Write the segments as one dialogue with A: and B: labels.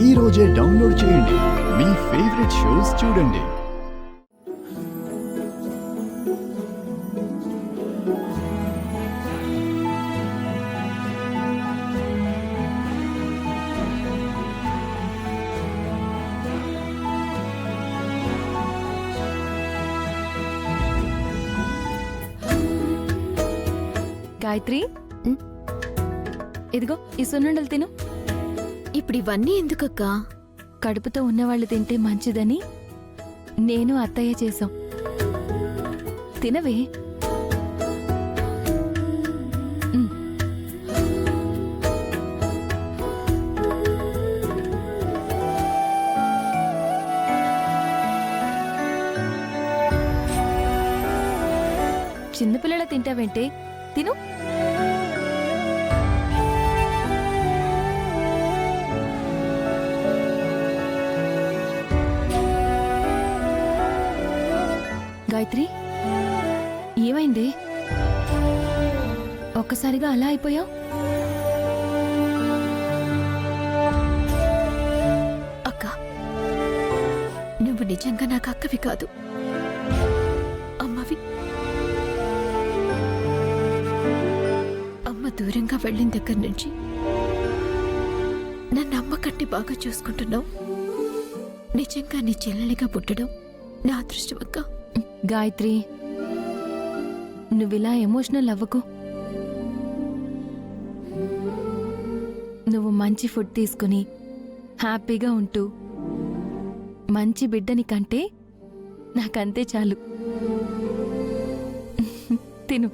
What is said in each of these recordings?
A: ఈ రోజే డౌన్లోడ్ చేయండి. మీ ఫేవరెట్ షోస్ చూడండి.
B: గాయత్రి, ఇదిగో ఈ సున్నుండలు తిను.
C: ఇప్పుడు ఇవన్నీ ఎందుకక్కా?
B: కడుపుతో ఉన్నవాళ్ళు తింటే మంచిదని నేను అత్తయ్య చేశాం. తినవే. చిన్నపిల్లల తింటావంటే తిను. గాయత్రి, ఏమైంది? ఒక్కసారిగా అలా అయిపోయావు?
C: అక్క, నువ్వు నిజంగా నాకు అక్కవి కాదు, అమ్మవి. అమ్మ దూరంగా వెళ్ళిన దగ్గర నుంచి నన్ను అమ్మ కట్టి బాగా చూసుకుంటున్నావు. నిజంగా నీ చెల్లెలిగా పుట్టడం నా అదృష్టం అక్క.
B: గాయత్రి, నువ్విలా ఎమోషనల్ అవ్వకు. నువ్వు మంచి ఫుడ్ తీసుకుని హ్యాపీగా ఉంటూ మంచి బిడ్డని కంటే నాకంతే చాలు. తిను.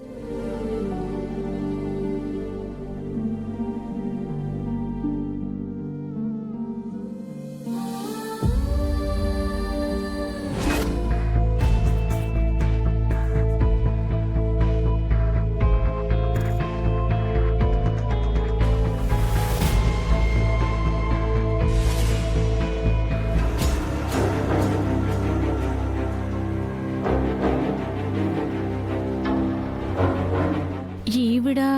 C: ఈవిడా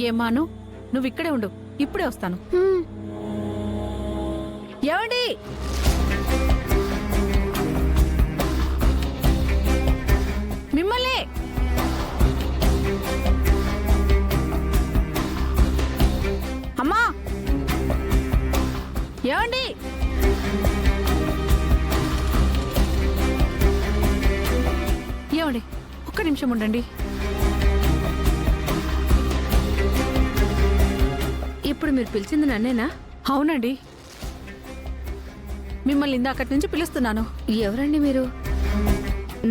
D: ఏమాను, నువ్వు ఇక్కడే ఉండు, ఇప్పుడే వస్తాను. ఏమండి? మిమ్మల్ని. అమ్మా, ఏమండి? ఏమండి, ఒక్క నిమిషం ఉండండి.
C: ఇప్పుడు మీరు పిలిచింది నన్నేనా?
D: అవునండి, మిమ్మల్ని ఇందాకటి నుంచి పిలుస్తున్నాను.
C: ఎవరండి మీరు?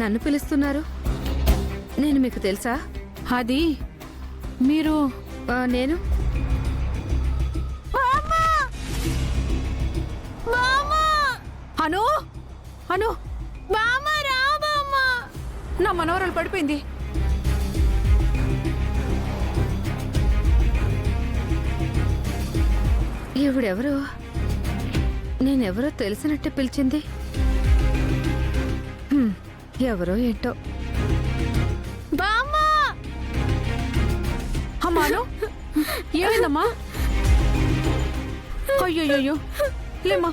C: నన్ను పిలుస్తున్నారు? నేను మీకు తెలుసా?
D: అది మీరు
C: నేను
D: అను అను నా మనవరాలు పడిపోయింది.
C: ఈవిడెవరు? నేనెవరో తెలిసినట్టే పిలిచింది. ఎవరో ఏంటో.
D: అమ్మాను, ఏమైందమ్మా? అయ్యో, లేమ్మా.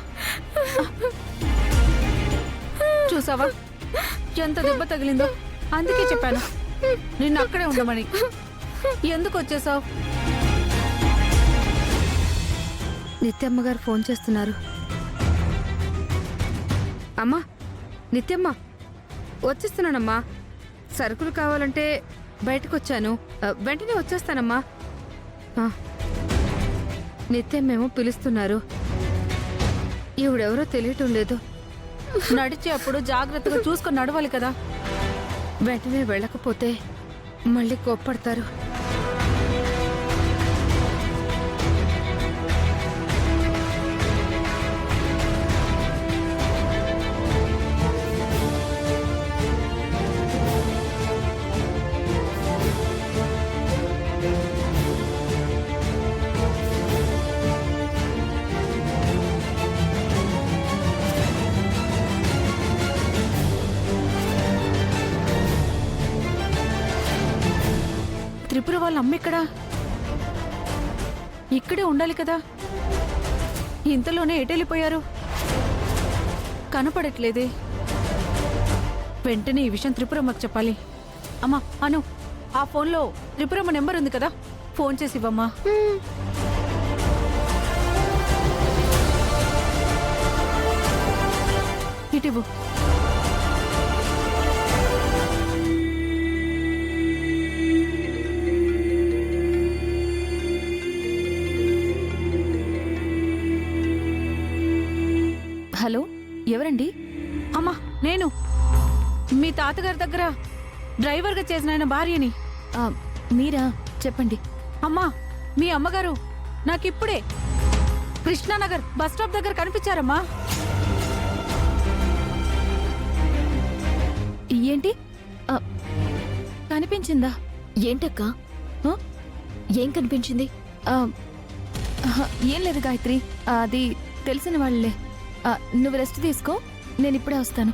D: చూసావా ఎంత దెబ్బ తగిలిందో? అందుకే చెప్పాను నిన్ను అక్కడే ఉండమని. ఎందుకు వచ్చేసావు?
C: నిత్యమ్మ గారు ఫోన్ చేస్తున్నారు. అమ్మా, నిత్యమ్మ, వచ్చేస్తున్నానమ్మా. సరుకులు కావాలంటే బయటకు వచ్చాను, వెంటనే వచ్చేస్తానమ్మా. నిత్యమ్మేమో పిలుస్తున్నారు. ఈవిడెవరో తెలియటం లేదు.
D: నడిచేప్పుడు జాగ్రత్తగా చూసుకొని నడవాలి కదా.
C: వెంటనే వెళ్ళకపోతే మళ్ళీ కోప్పడతారు.
D: త్రిపుర వాళ్ళ అమ్మ ఎక్కడా? ఇక్కడే ఉండాలి కదా. ఇంతలోనే ఎటెళ్ళిపోయారు? కనపడట్లేదే. వెంటనే ఈ విషయం త్రిపురమ్మకు చెప్పాలి. అమ్మా అను, ఆ ఫోన్లో త్రిపురమ్మ నెంబర్ ఉంది కదా, ఫోన్ చేసి ఇవ్వమ్మా. ఇటివ్వు.
B: హలో, ఎవరండి?
D: అమ్మా నేను మీ తాతగారి దగ్గర డ్రైవర్గా చేసిన ఆయన భార్యని.
B: ఆ, మీరా? చెప్పండి.
D: అమ్మా, మీ అమ్మగారు నాకిప్పుడే కృష్ణానగర్ బస్ స్టాప్ దగ్గర కనిపించారమ్మా.
B: ఏంటి? ఆ, కనిపించిందా?
C: ఏంటక్క?
B: ఆ?
C: ఏం కనిపించింది?
B: ఆ, ఆహా, ఏం లేదు గాయత్రి, అది తెలిసిన వాళ్ళే. నువ్వు రెస్ట్ తీసుకో, నేను ఇప్పుడే వస్తాను.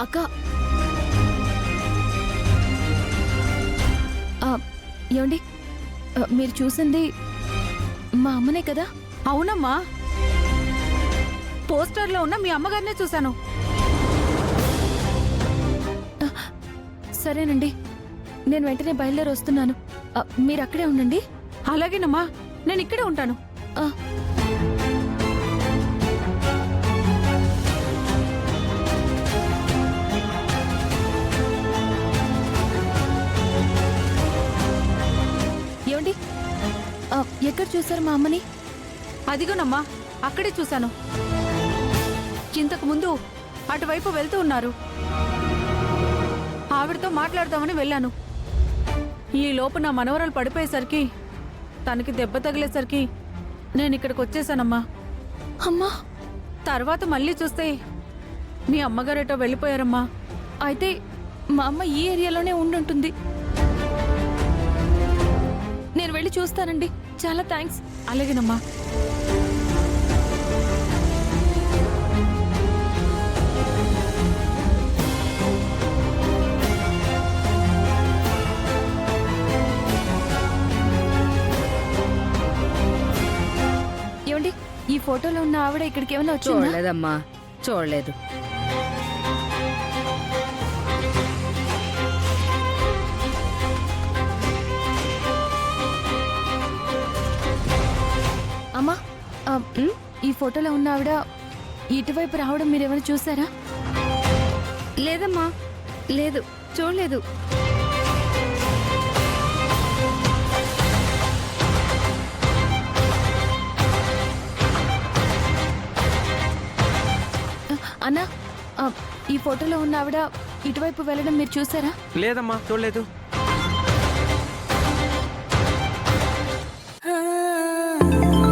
C: అక్క,
B: ఏమండి, మీరు చూసింది మా అమ్మనే కదా?
D: అవునమ్మా, పోస్టర్లో ఉన్న మీ అమ్మగారినే చూశాను.
B: సరేనండి, నేను వెంటనే బయలుదేరి వస్తున్నాను. మీరు అక్కడే ఉండండి.
D: అలాగేనమ్మా, నేను ఇక్కడే ఉంటాను.
B: ఆ, ఏమండి, ఎక్కడ చూసారు మా అమ్మని?
D: అదిగోనమ్మా, అక్కడే చూశాను. ఇంతకు ముందు అటువైపు వెళ్తూ ఉన్నారు. ఆవిడతో మాట్లాడదామని వెళ్ళాను. ఈ లోపు నా మనవరాలు పడిపోయేసరికి, తనకి దెబ్బ తగిలేసరికి నేను ఇక్కడికి వచ్చేసానమ్మా.
B: అమ్మా,
D: తర్వాత మళ్ళీ చూస్తే మీ అమ్మగారేటో వెళ్ళిపోయారమ్మా.
B: అయితే మా అమ్మ ఈ ఏరియాలోనే ఉండుంటుంది. నేను వెళ్ళి చూస్తానండి. చాలా థ్యాంక్స్.
D: అలాగేనమ్మా.
B: ఏమండి, ఈ ఫోటోలో ఉన్న ఆవిడ ఇక్కడికి ఏమైనా వచ్చిందా?
E: చూడలేదమ్మా, చూడలేదు.
B: అమ్మా, ఈ ఫోటోలో ఉన్న ఆవిడ ఇటువైపు రావడం మీరేమైనా చూసారా?
E: లేదమ్మా, లేదు, చూడలేదు.
B: అన్నా, ఈ ఫోటోలో ఉన్న ఆవిడ ఇటువైపు వెళ్ళడం మీరు చూసారా?
F: లేదమ్మా, చూడలేదు.
G: ఆ